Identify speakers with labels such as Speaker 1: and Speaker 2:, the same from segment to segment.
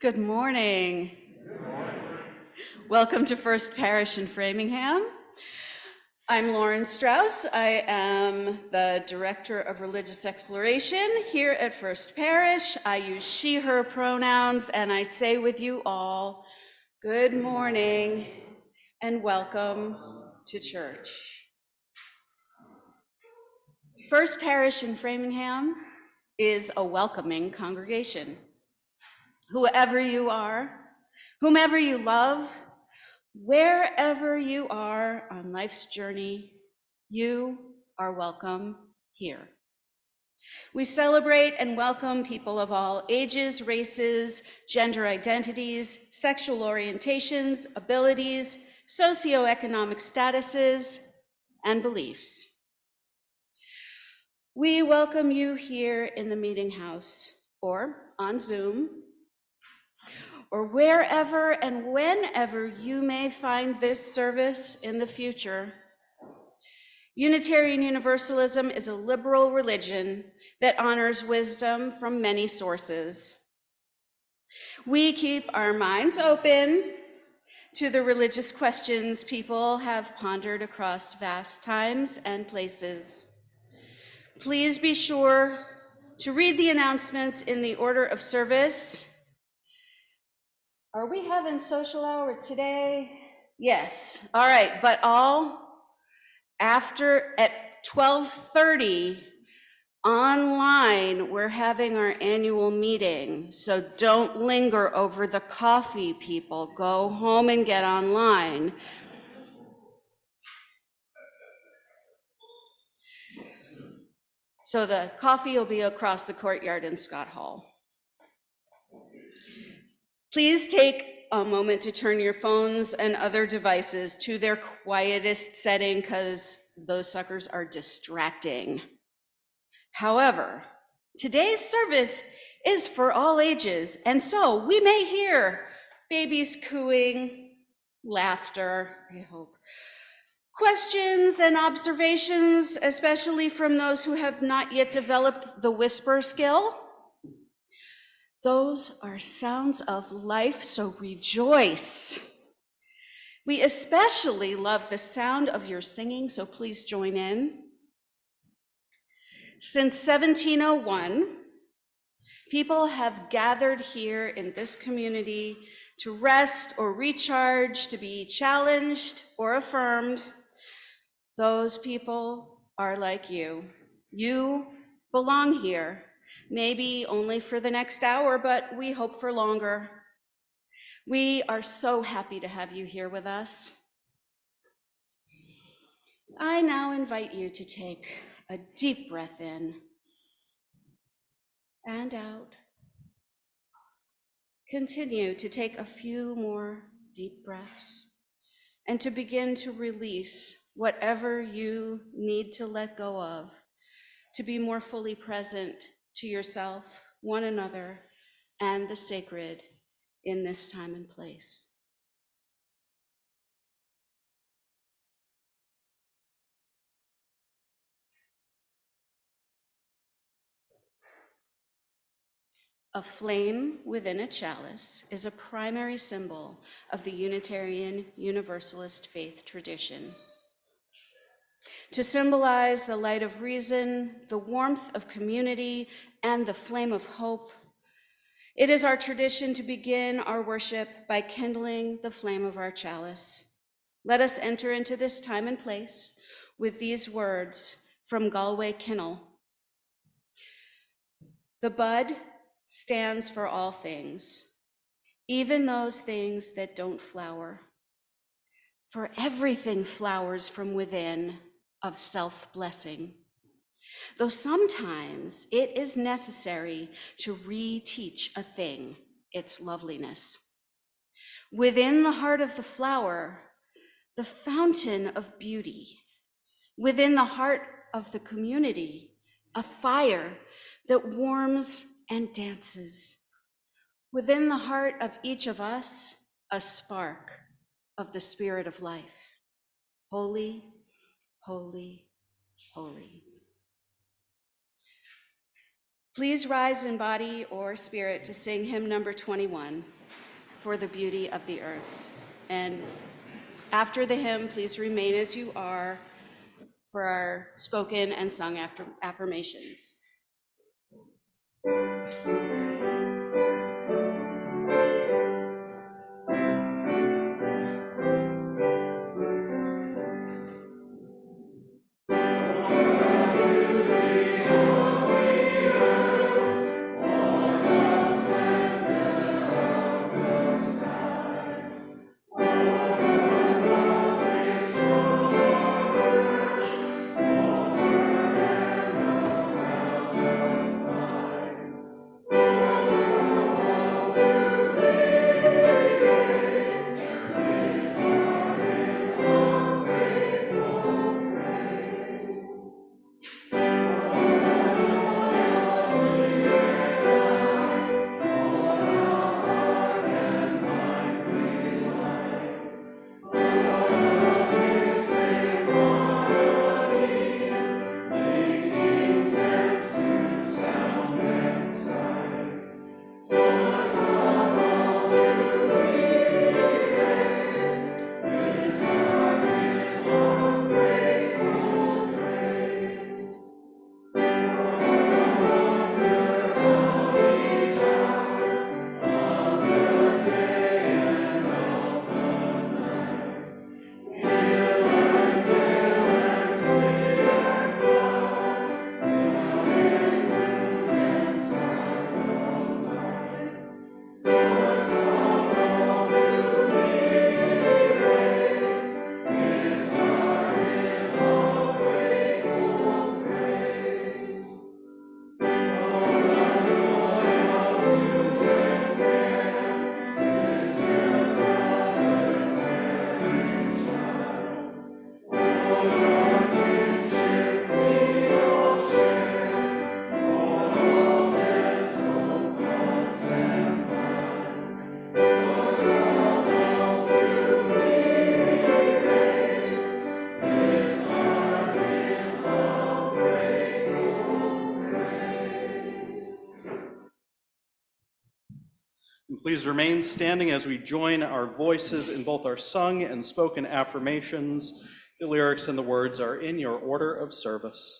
Speaker 1: Good morning.
Speaker 2: Good morning.
Speaker 1: Welcome to First Parish in Framingham. I'm Lauren Strauss. I am the Director of Religious Exploration here at First Parish. I use she, her pronouns, and I say with you all, good morning and welcome to church. First Parish in Framingham is a welcoming congregation. Whoever you are, whomever you love, wherever you are on life's journey, you are welcome here. We celebrate and welcome people of all ages, races, gender identities, sexual orientations, abilities, socioeconomic statuses, and beliefs. We welcome you here in the meeting house or on Zoom, or wherever and whenever you may find this service in the future. Unitarian Universalism is a liberal religion that honors wisdom from many sources. We keep our minds open to the religious questions people have pondered across vast times and places. Please be sure to read the announcements in the order of service. Are we having social hour today? Yes. All right, but all after at 12:30 online, we're having our annual meeting. So don't linger over the coffee, people. Go home and get online. So the coffee will be across the courtyard in Scott Hall. Please take a moment to turn your phones and other devices to their quietest setting because those suckers are distracting. However, today's service is for all ages, and so we may hear babies cooing, laughter, I hope, questions and observations, especially from those who have not yet developed the whisper skill. Those are sounds of life, so rejoice. We especially love the sound of your singing, so please join in. Since 1701, people have gathered here in this community to rest or recharge, to be challenged or affirmed. Those people are like you. You belong here. Maybe only for the next hour, but we hope for longer. We are so happy to have you here with us. I now invite you to take a deep breath in and out. Continue to take a few more deep breaths and to begin to release whatever you need to let go of to be more fully present to yourself, one another, and the sacred in this time and place. A flame within a chalice is a primary symbol of the Unitarian Universalist faith tradition. To symbolize the light of reason, the warmth of community, and the flame of hope, it is our tradition to begin our worship by kindling the flame of our chalice. Let us enter into this time and place with these words from Galway Kinnell. The bud stands for all things, even those things that don't flower. For everything flowers from within of self-blessing, though sometimes it is necessary to reteach a thing its loveliness. Within the heart of the flower, the fountain of beauty. Within the heart of the community, a fire that warms and dances. Within the heart of each of us, a spark of the spirit of life. Holy, holy, holy. Please rise in body or spirit to sing hymn number 21. for the beauty of the earth. And after the hymn, please remain as you are for our spoken and sung affirmations.
Speaker 2: Please remain standing as we join our voices in both our sung and spoken affirmations. The lyrics and the words are in your order of service.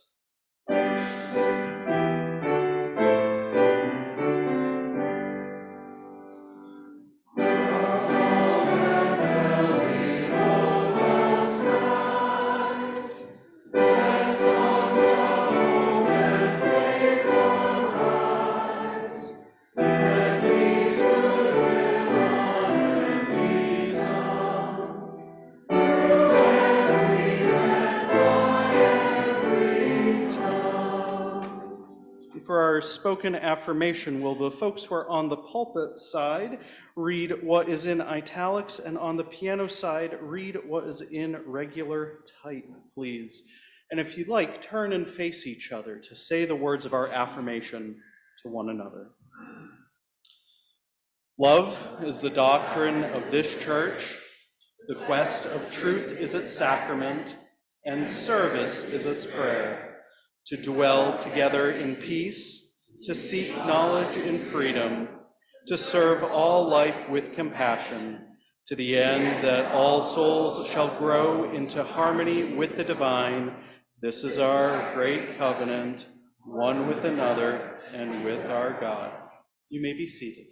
Speaker 2: For our spoken affirmation, will the folks who are on the pulpit side read what is in italics, and on the piano side, read what is in regular type, please? And if you'd like, turn and face each other to say the words of our affirmation to one another. Love is the doctrine of this church, the quest of truth is its sacrament, and service is its prayer. To dwell together in peace, to seek knowledge in freedom, to serve all life with compassion, to the end that all souls shall grow into harmony with the divine. This is our great covenant, one with another and with our God. You may be seated.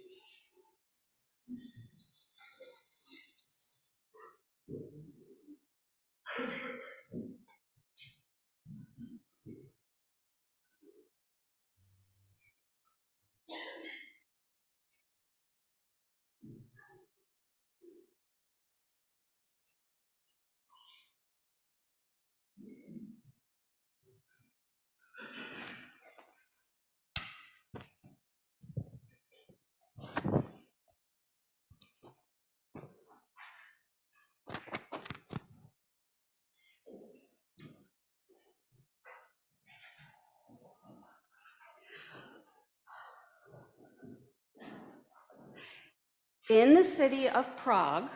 Speaker 1: In the city of Prague,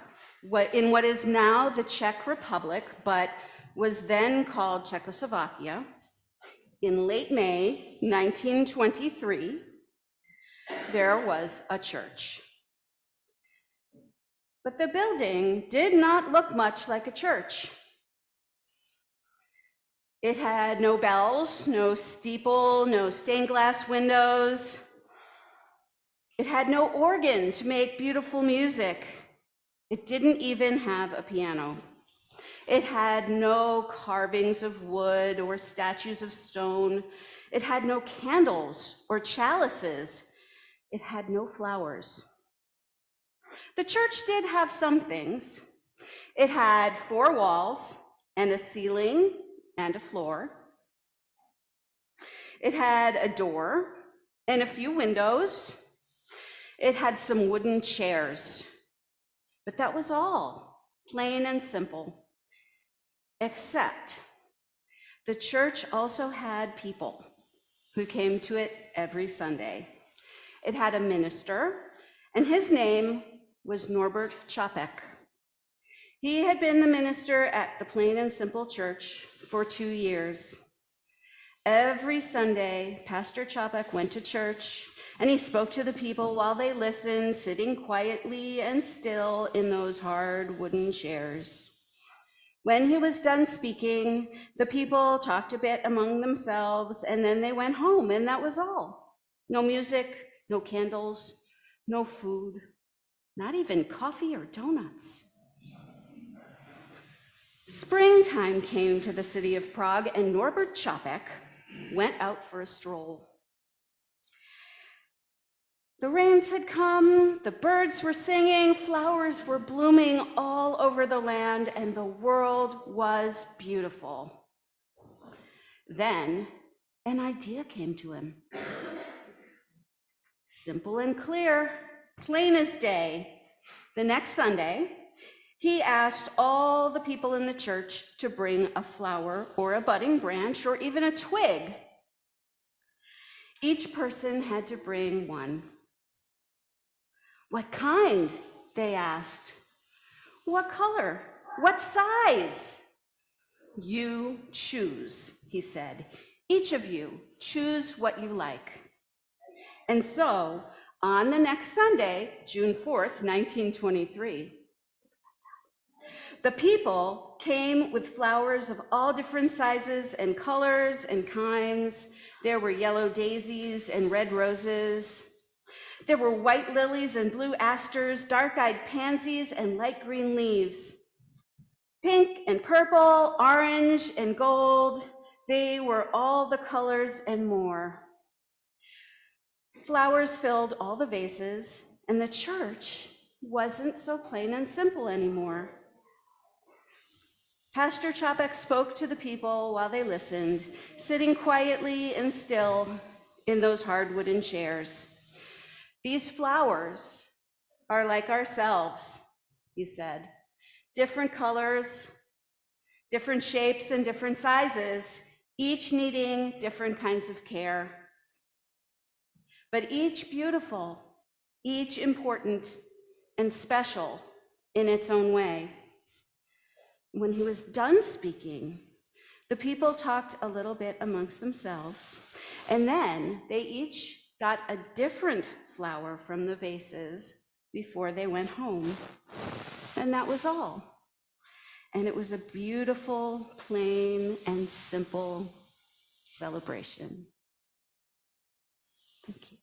Speaker 1: in what is now the Czech Republic, but was then called Czechoslovakia, in late May 1923, there was a church. But the building did not look much like a church. It had no bells, no steeple, no stained glass windows. It had no organ to make beautiful music. It didn't even have a piano. It had no carvings of wood or statues of stone. It had no candles or chalices. It had no flowers. The church did have some things. It had 4 walls and a ceiling and a floor. It had a door and a few windows. It had some wooden chairs, but that was all, plain and simple. Except the church also had people who came to it every Sunday. It had a minister, and his name was Norbet Capek. He had been the minister at the Plain and Simple Church for 2 years. Every Sunday, Pastor Capek went to church, and he spoke to the people while they listened, sitting quietly and still in those hard wooden chairs. When he was done speaking, the people talked a bit among themselves, and then they went home, and that was all. No music, no candles, no food, not even coffee or donuts. Springtime came to the city of Prague, and Norbet Capek went out for a stroll. The rains had come, the birds were singing, flowers were blooming all over the land, and the world was beautiful. Then an idea came to him. Simple and clear, plain as day. The next Sunday, he asked all the people in the church to bring a flower or a budding branch or even a twig. Each person had to bring one. What kind? They asked. What color? What size? You choose, he said. Each of you choose what you like. And so, on the next Sunday, June 4th, 1923, the people came with flowers of all different sizes and colors and kinds. There were yellow daisies and red roses. There were white lilies and blue asters, dark-eyed pansies and light green leaves. Pink and purple, orange and gold, they were all the colors and more. Flowers filled all the vases, and the church wasn't so plain and simple anymore. Pastor Capek spoke to the people while they listened, sitting quietly and still in those hard wooden chairs. These flowers are like ourselves, he said. Different colors, different shapes and different sizes, each needing different kinds of care. But each beautiful, each important and special in its own way. When he was done speaking, the people talked a little bit amongst themselves, and then they each got a different flower from the vases before they went home. And that was all. And it was a beautiful, plain, and simple celebration. Thank you.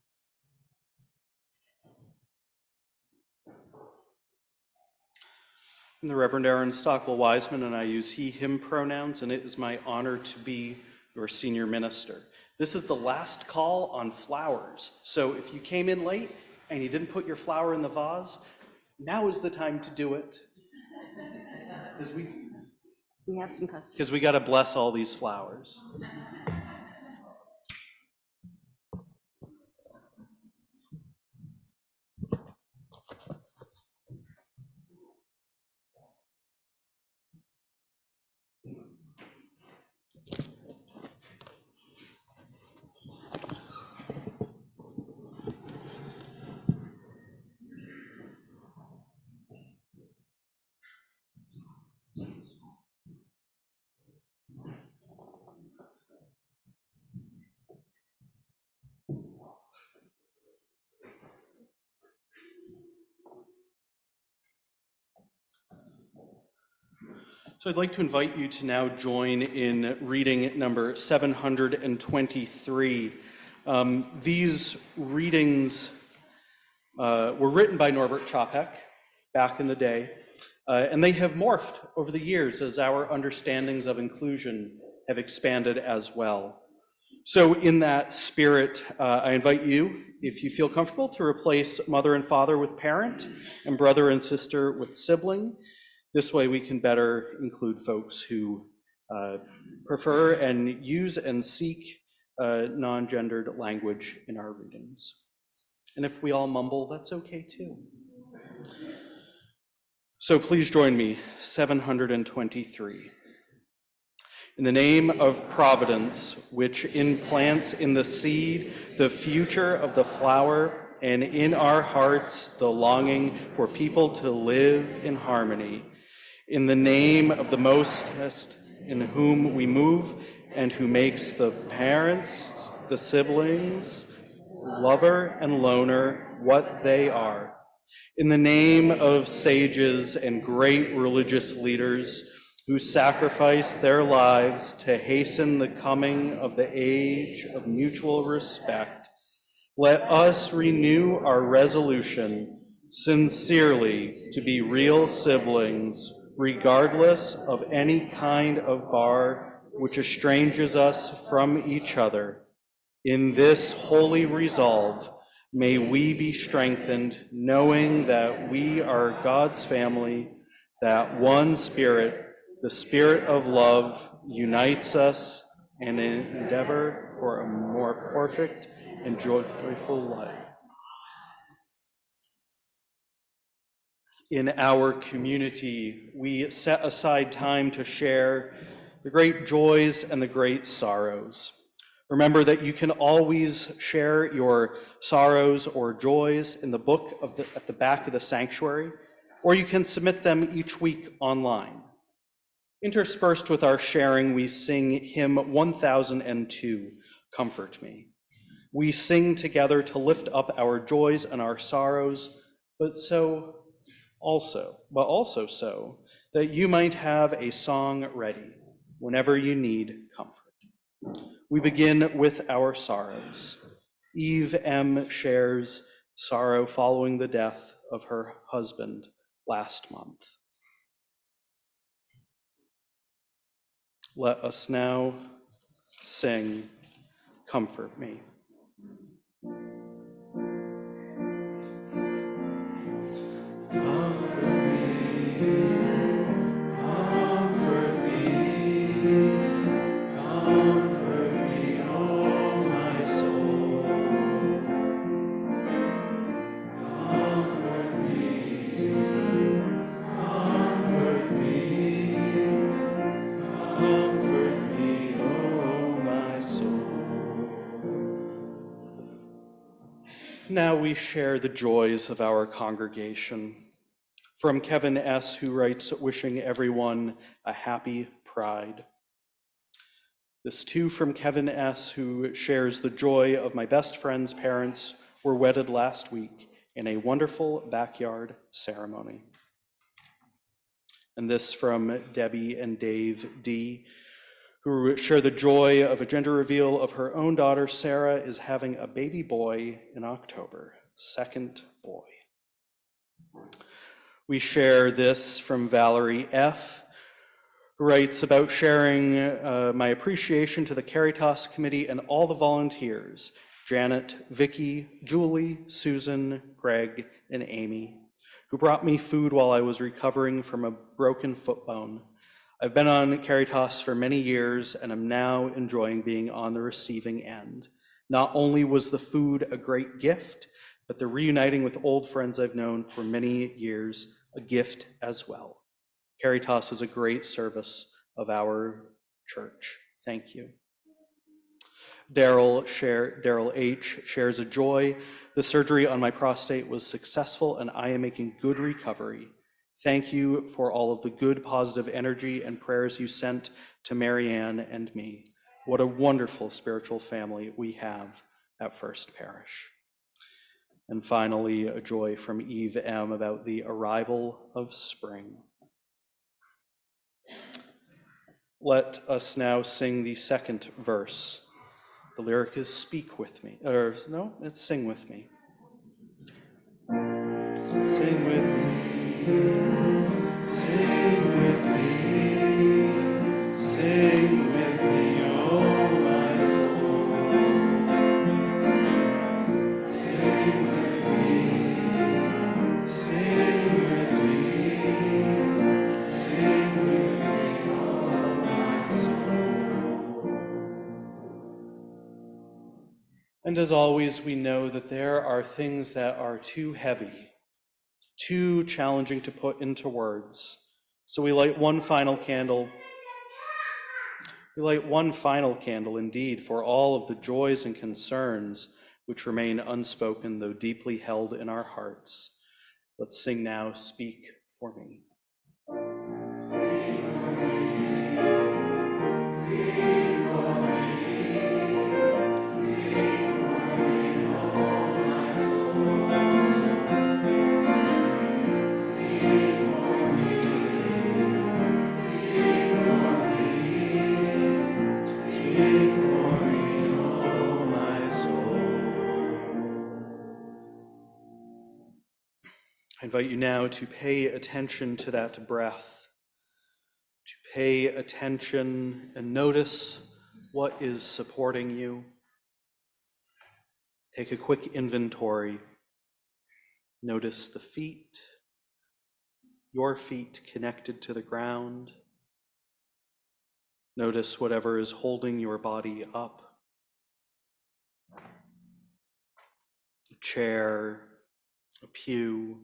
Speaker 2: I'm the Reverend Aaron Stockwell Wiseman, and I use he, him pronouns, and it is my honor to be your senior minister. This is the last call on flowers. So if you came in late and you didn't put your flower in the vase, now is the time to do it.
Speaker 1: We have some customers.
Speaker 2: Because we got to bless all these flowers. So I'd like to invite you to now join in reading number 723. These readings were written by Norbet Capek back in the day, and they have morphed over the years as our understandings of inclusion have expanded as well. So in that spirit, I invite you, if you feel comfortable, to replace mother and father with parent and brother and sister with sibling. This way we can better include folks who prefer and use and seek non-gendered language in our readings. And if we all mumble, that's okay too. So please join me, 723. In the name of Providence, which implants in the seed the future of the flower, and in our hearts the longing for people to live in harmony, in the name of the Most Highest, in whom we move, and who makes the parents, the siblings, lover and loner what they are, in the name of sages and great religious leaders who sacrifice their lives to hasten the coming of the age of mutual respect, let us renew our resolution sincerely to be real siblings, regardless of any kind of bar which estranges us from each other. In this holy resolve, may we be strengthened, knowing that we are God's family, that one Spirit, the Spirit of love, unites us in an endeavor for a more perfect and joyful life. In our community, we set aside time to share the great joys and the great sorrows. Remember that you can always share your sorrows or joys in the book at the back of the sanctuary, or you can submit them each week online. Interspersed with our sharing, we sing hymn 1002, Comfort Me. We sing together to lift up our joys and our sorrows, but also so that you might have a song ready whenever you need comfort. We begin with our sorrows. Eve M. shares sorrow following the death of her husband last month. Let us now sing, Comfort Me. Now we share the joys of our congregation. From Kevin S., who writes, wishing everyone a happy Pride. This too from Kevin S., who shares the joy of my best friend's parents were wedded last week in a wonderful backyard ceremony. And this from Debbie and Dave D., who share the joy of a gender reveal of her own daughter, Sarah, is having a baby boy in October, second boy. We share this from Valerie F., who writes about sharing my appreciation to the Caritas Committee and all the volunteers, Janet, Vicky, Julie, Susan, Greg, and Amy, who brought me food while I was recovering from a broken foot bone. I've been on Caritas for many years and am now enjoying being on the receiving end. Not only was the food a great gift, but the reuniting with old friends I've known for many years, a gift as well. Caritas is a great service of our church. Thank you. Daryl H. shares a joy. The surgery on my prostate was successful and I am making good recovery. Thank you for all of the good, positive energy and prayers you sent to Marianne and me. What a wonderful spiritual family we have at First Parish. And finally, a joy from Eve M. about the arrival of spring. Let us now sing the second verse. The lyric is speak with me, or no, it's sing with me. Sing with me, sing with me, sing with me, oh my soul. Sing with me, sing with me, sing with me, oh my soul. And as always, we know that there are things that are too heavy, too challenging to put into words. So we light one final candle. We light one final candle indeed for all of the joys and concerns which remain unspoken, though deeply held in our hearts. Let's sing now, Speak for Me. I invite you now to pay attention to that breath, to pay attention and notice what is supporting you. Take a quick inventory. Notice the feet, your feet connected to the ground. Notice whatever is holding your body up. A chair, a pew,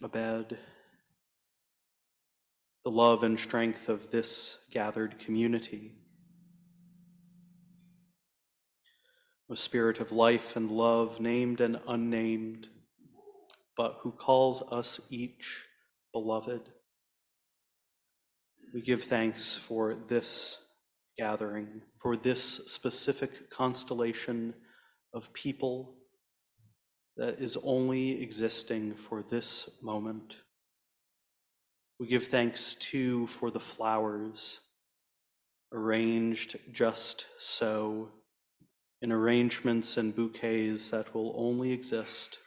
Speaker 2: a bed, the love and strength of this gathered community. A spirit of life and love, named and unnamed, but who calls us each beloved. We give thanks for this gathering, for this specific constellation of people that is only existing for this moment. We give thanks too for the flowers arranged just so, in arrangements and bouquets that will only exist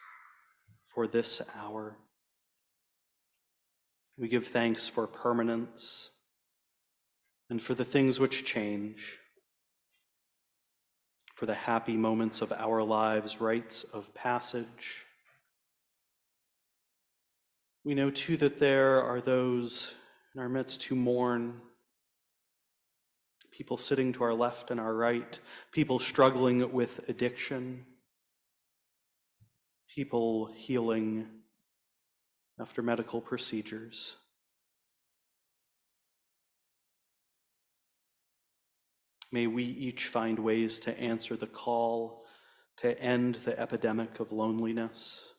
Speaker 2: for this hour. We give thanks for permanence and for the things which change, for the happy moments of our lives, rites of passage. We know too that there are those in our midst who mourn, people sitting to our left and our right, people struggling with addiction, people healing after medical procedures. May we each find ways to answer the call to end the epidemic of loneliness.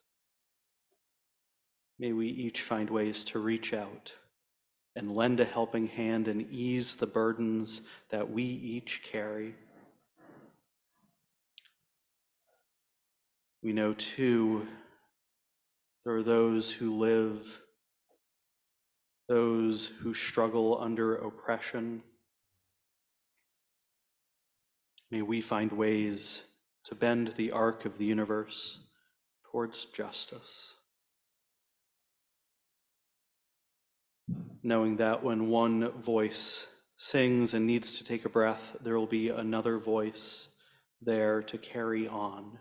Speaker 2: May we each find ways to reach out and lend a helping hand and ease the burdens that we each carry. We know too, there are those who live, those who struggle under oppression. May we find ways to bend the arc of the universe towards justice. Knowing that when one voice sings and needs to take a breath, there will be another voice there to carry on.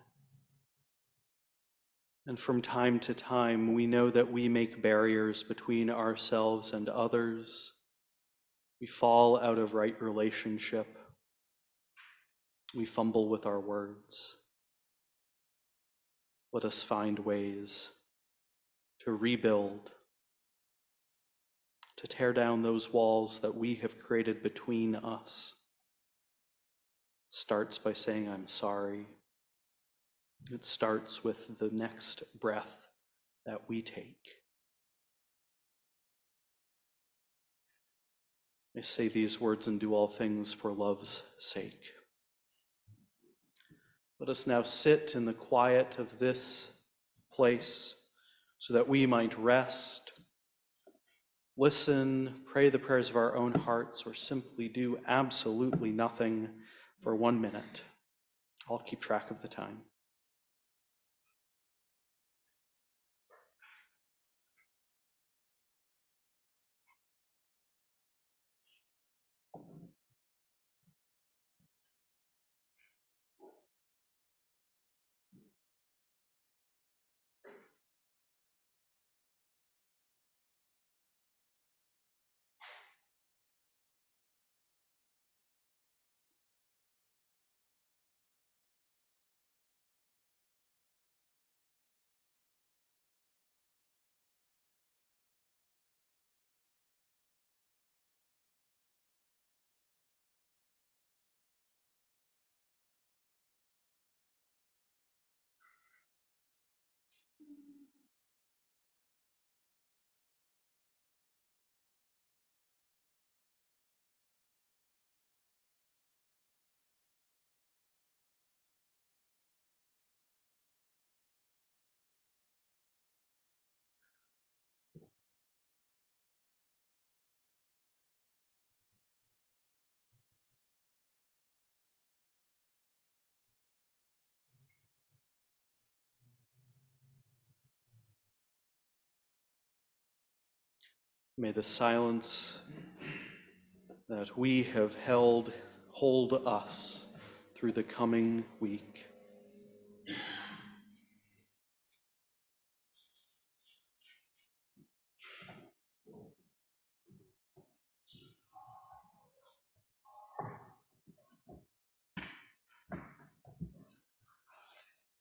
Speaker 2: And from time to time, we know that we make barriers between ourselves and others. We fall out of right relationship. We fumble with our words. Let us find ways to rebuild, to tear down those walls that we have created between us. It starts by saying, I'm sorry. It starts with the next breath that we take. I say these words and do all things for love's sake. Let us now sit in the quiet of this place so that we might rest, listen, pray the prayers of our own hearts, or simply do absolutely nothing for 1 minute. I'll keep track of the time. May the silence that we have held hold us through the coming week.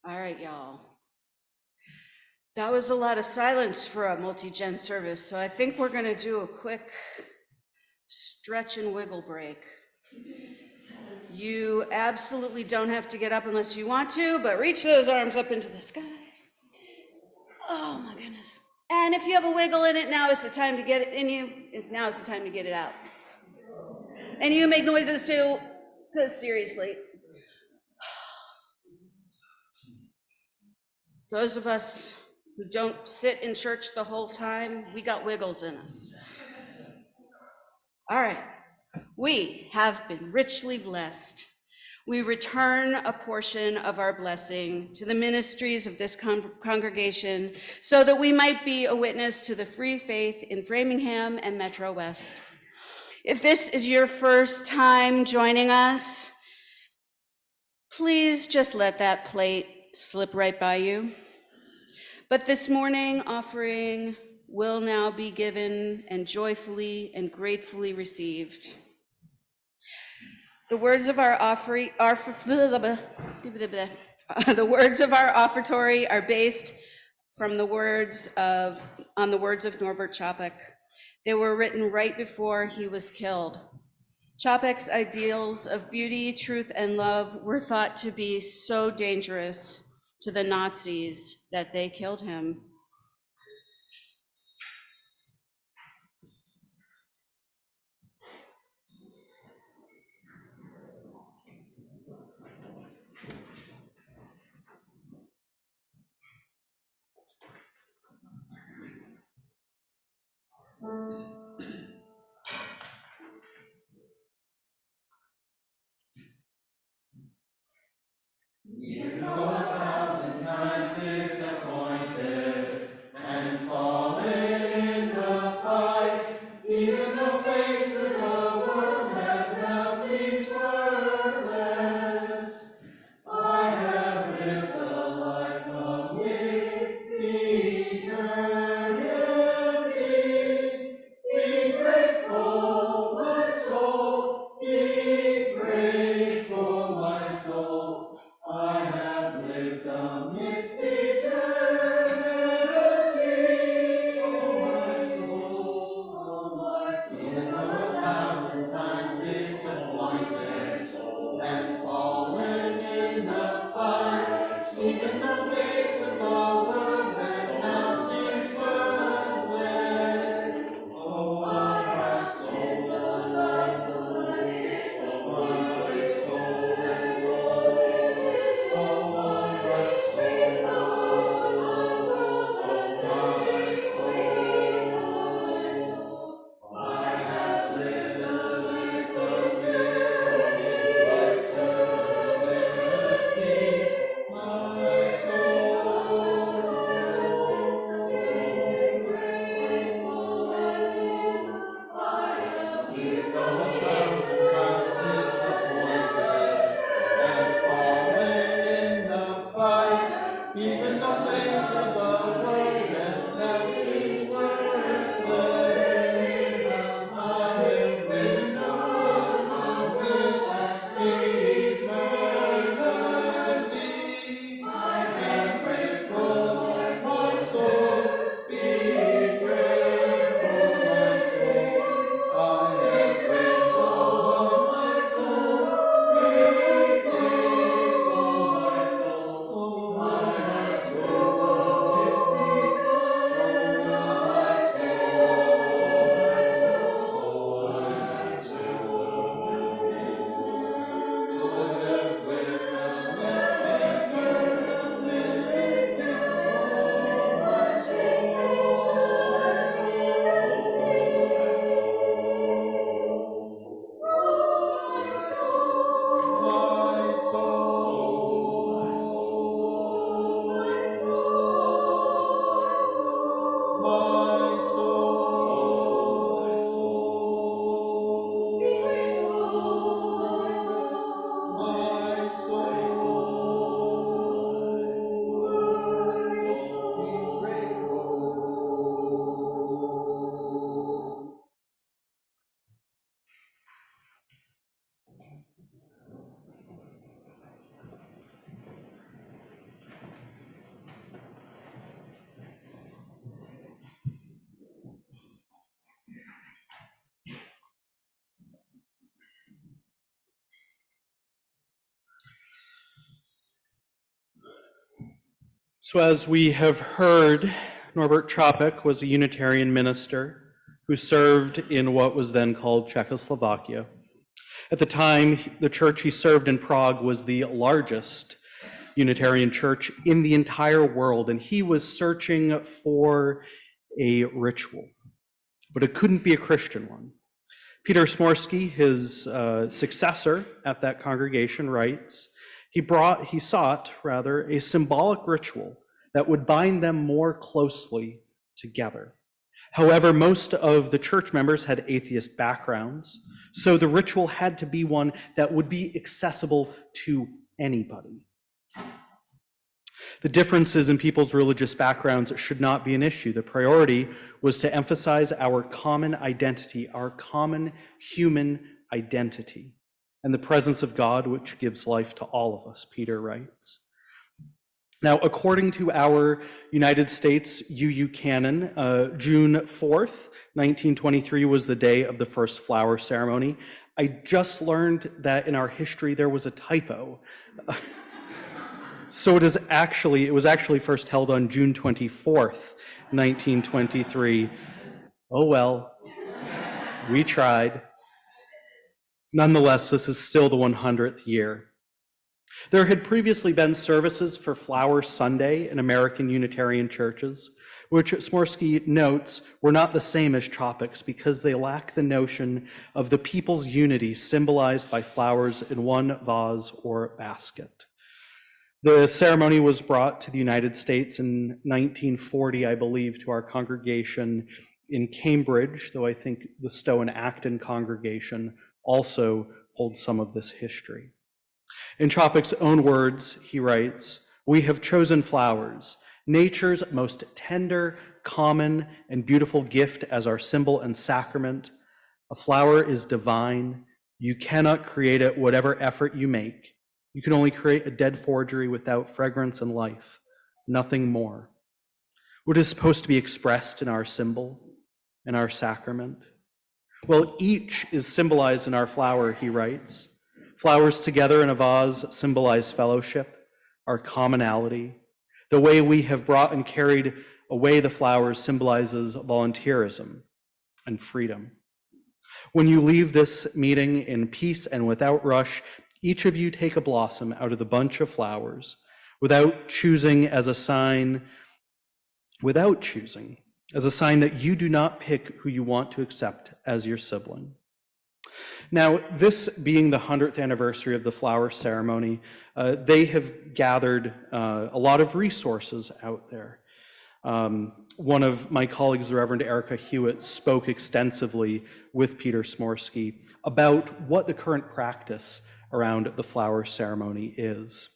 Speaker 1: All right, y'all. That was a lot of silence for a multi-gen service, so I think we're gonna do a quick stretch and wiggle break. You absolutely don't have to get up unless you want to, but reach those arms up into the sky. Oh my goodness. And if you have a wiggle in it, now is the time to get it in you. Now is the time to get it out. And you make noises too, because seriously. Those of us who don't sit in church the whole time, we got wiggles in us. All right, we have been richly blessed. We return a portion of our blessing to the ministries of this congregation so that we might be a witness to the free faith in Framingham and Metro West. If this is your first time joining us, please just let that plate slip right by you. But this morning offering will now be given and joyfully and gratefully received. The words of our offertory are based from the words of Norbet Capek. They were written right before he was killed. Capek's ideals of beauty, truth, and love were thought to be so dangerous to the Nazis that they killed him.
Speaker 3: Even though 1,000 times disappointed and fallen in the fight, even though faced with a world that now seems worthless, I have lived a life amidst eternity
Speaker 2: So as we have heard, Norbert Capek was a Unitarian minister who served in what was then called Czechoslovakia. At the time, the church he served in Prague was the largest Unitarian church in the entire world, and he was searching for a ritual, but it couldn't be a Christian one. Peter Smorsky, his successor at that congregation, writes, he sought a symbolic ritual that would bind them more closely together. However, most of the church members had atheist backgrounds, so the ritual had to be one that would be accessible to anybody. The differences in people's religious backgrounds should not be an issue. The priority was to emphasize our common identity, our common human identity, and the presence of God, which gives life to all of us, Peter writes. Now, according to our United States UU canon, June 4th, 1923 was the day of the first flower ceremony. I just learned that in our history there was a typo. So it was actually first held on June 24th, 1923. Oh well, we tried. Nonetheless, this is still the 100th year. There had previously been services for Flower Sunday in American Unitarian churches, which Smorsky notes were not the same as Capek's because they lack the notion of the people's unity symbolized by flowers in one vase or basket. The ceremony was brought to the United States in 1940, I believe, to our congregation in Cambridge, though I think the Stowe and Acton congregation also holds some of this history. In Capek's own words, he writes, "We have chosen flowers, nature's most tender, common, and beautiful gift as our symbol and sacrament. A flower is divine. You cannot create it whatever effort you make. You can only create a dead forgery without fragrance and life, nothing more. What is supposed to be expressed in our symbol, in our sacrament? Well, each is symbolized in our flower," he writes. Flowers together in a vase symbolize fellowship, our commonality. The way we have brought and carried away the flowers symbolizes volunteerism and freedom. When you leave this meeting in peace and without rush, each of you take a blossom out of the bunch of flowers without choosing as a sign that you do not pick who you want to accept as your sibling. Now, this being the 100th anniversary of the flower ceremony, they have gathered a lot of resources out there. One of my colleagues, the Reverend Erica Hewitt, spoke extensively with Peter Smorsky about what the current practice around the flower ceremony is.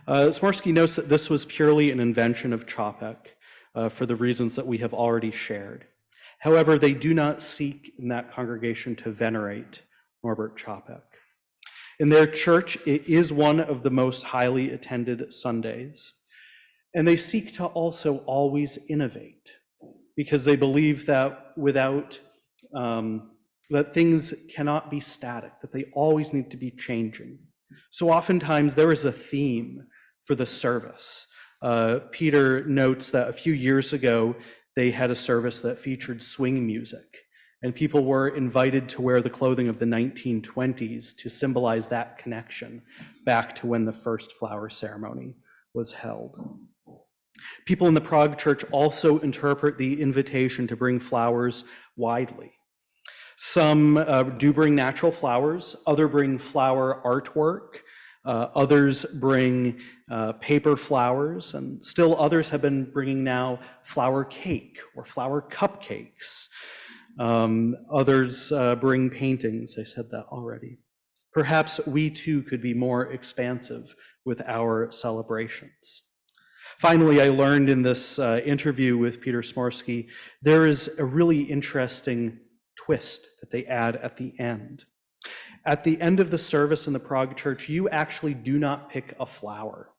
Speaker 2: Smorsky notes that this was purely an invention of Capek for the reasons that we have already shared. However, they do not seek in that congregation to venerate Norbert Capek. In their church, it is one of the most highly attended Sundays. And they seek to also always innovate because they believe that that things cannot be static, that they always need to be changing. So oftentimes there is a theme for the service. Peter notes that a few years ago, they had a service that featured swing music, and people were invited to wear the clothing of the 1920s to symbolize that connection back to when the first flower ceremony was held. People in the Prague church also interpret the invitation to bring flowers widely. Some do bring natural flowers, others bring flower artwork, others bring paper flowers, and still others have been bringing now flower cake or flower cupcakes. Others bring paintings, I said that already. Perhaps we too could be more expansive with our celebrations. Finally, I learned in this interview with Peter Smorsky, there is a really interesting twist that they add at the end. At the end of the service in the Prague church, you actually do not pick a flower.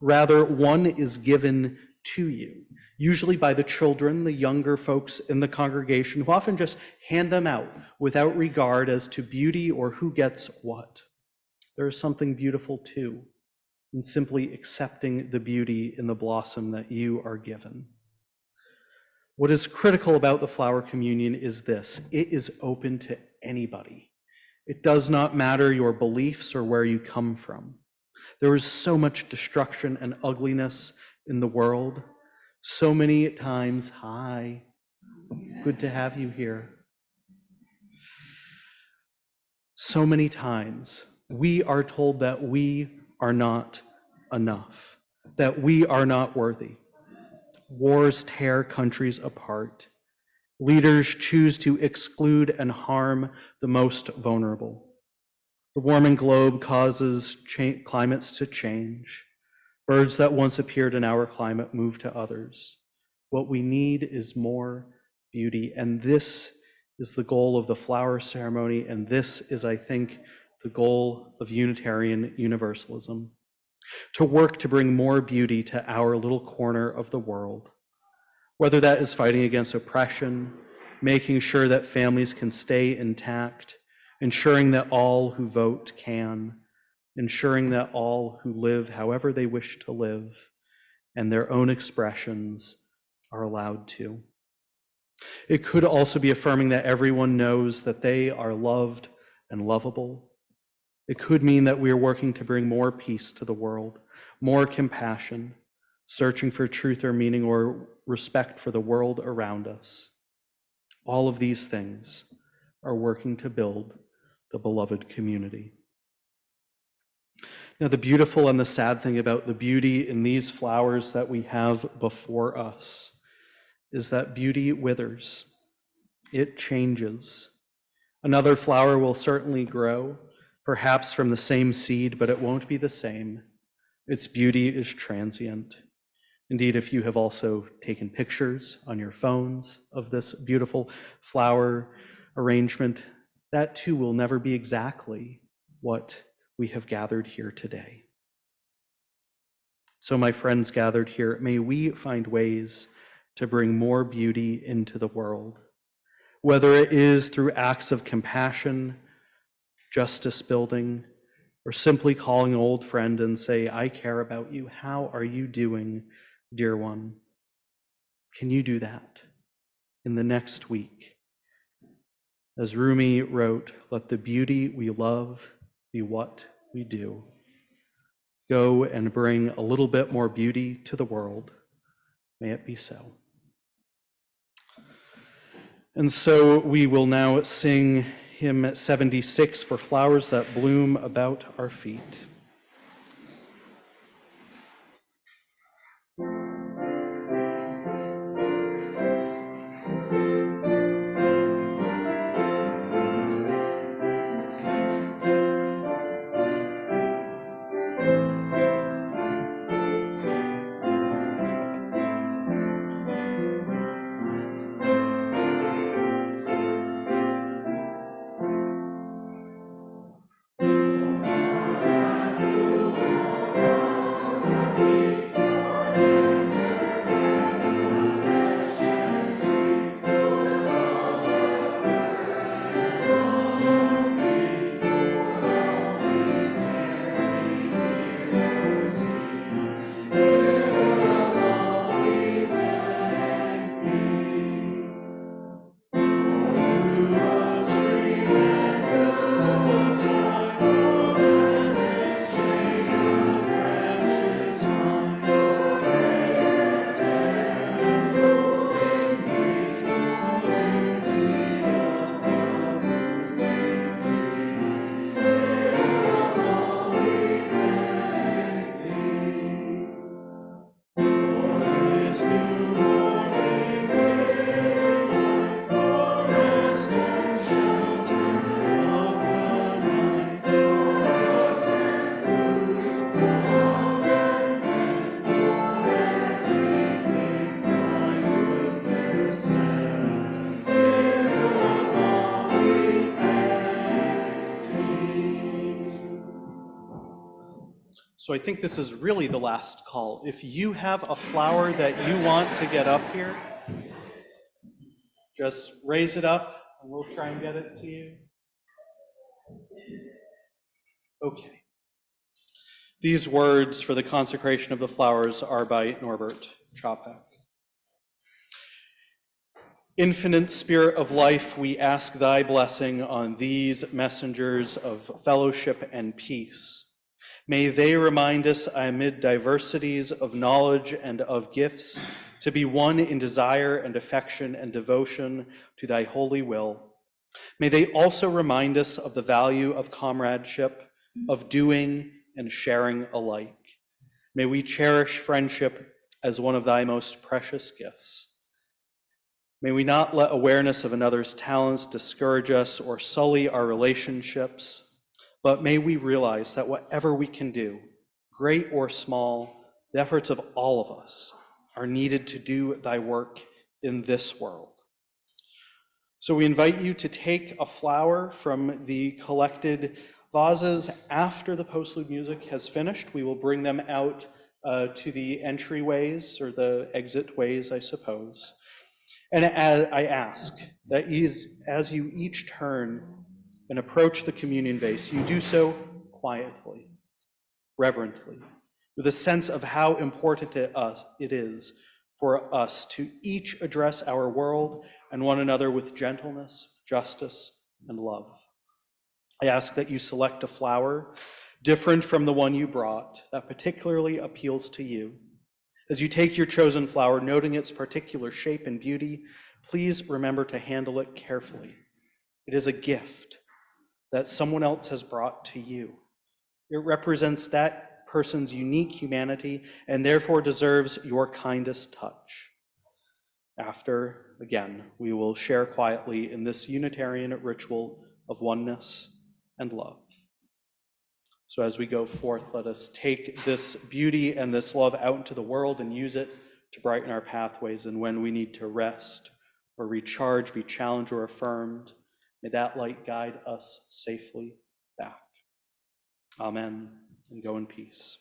Speaker 2: Rather, one is given to you, usually by the children, the younger folks in the congregation, who often just hand them out without regard as to beauty or who gets what. There is something beautiful too in simply accepting the beauty in the blossom that you are given. What is critical about the flower communion is this: it is open to anybody. It does not matter your beliefs or where you come from. There is so much destruction and ugliness in the world. So many times, hi, good to have you here. So many times, we are told that we are not enough, that we are not worthy. Wars tear countries apart. Leaders choose to exclude and harm the most vulnerable. The warming globe causes climates to change. Birds that once appeared in our climate move to others. What we need is more beauty, and this is the goal of the flower ceremony, and this is, I think, the goal of Unitarian Universalism: to work to bring more beauty to our little corner of the world, whether that is fighting against oppression, making sure that families can stay intact, ensuring that all who vote can, ensuring that all who live however they wish to live and their own expressions are allowed to. It could also be affirming that everyone knows that they are loved and lovable. It could mean that we are working to bring more peace to the world, more compassion, searching for truth or meaning or respect for the world around us. All of these things are working to build the beloved community. Now, the beautiful and the sad thing about the beauty in these flowers that we have before us is that beauty withers. It changes. Another flower will certainly grow, perhaps from the same seed, but it won't be the same. Its beauty is transient. Indeed, if you have also taken pictures on your phones of this beautiful flower arrangement, that too will never be exactly what we have gathered here today. So, my friends gathered here, may we find ways to bring more beauty into the world, whether it is through acts of compassion, justice building, or simply calling an old friend and say, I care about you. How are you doing, dear one? Can you do that in the next week? As Rumi wrote, let the beauty we love be what we do. Go and bring a little bit more beauty to the world. May it be so. And so we will now sing hymn 76, For Flowers That Bloom About Our Feet. So I think this is really the last call. If you have a flower that you want to get up here, just raise it up and we'll try and get it to you. Okay. These words for the consecration of the flowers are by Norbet Capek. Infinite Spirit of life, we ask thy blessing on these messengers of fellowship and peace. May they remind us amid diversities of knowledge and of gifts to be one in desire and affection and devotion to thy holy will. May they also remind us of the value of comradeship, of doing and sharing alike. May we cherish friendship as one of thy most precious gifts. May we not let awareness of another's talents discourage us or sully our relationships, but may we realize that whatever we can do, great or small, the efforts of all of us are needed to do thy work in this world. So we invite you to take a flower from the collected vases after the postlude music has finished. We will bring them out to the entryways or the exit ways, I suppose. And as I ask that as you each turn and approach the communion vase, you do so quietly, reverently, with a sense of how important it is for us to each address our world and one another with gentleness, justice, and love. I ask that you select a flower different from the one you brought that particularly appeals to you. As you take your chosen flower, noting its particular shape and beauty, please remember to handle it carefully. It is a gift that someone else has brought to you. It represents that person's unique humanity and therefore deserves your kindest touch. After, again, we will share quietly in this Unitarian ritual of oneness and love. So as we go forth, let us take this beauty and this love out into the world and use it to brighten our pathways. And when we need to rest or recharge, be challenged or affirmed, may that light guide us safely back. Amen, and go in peace.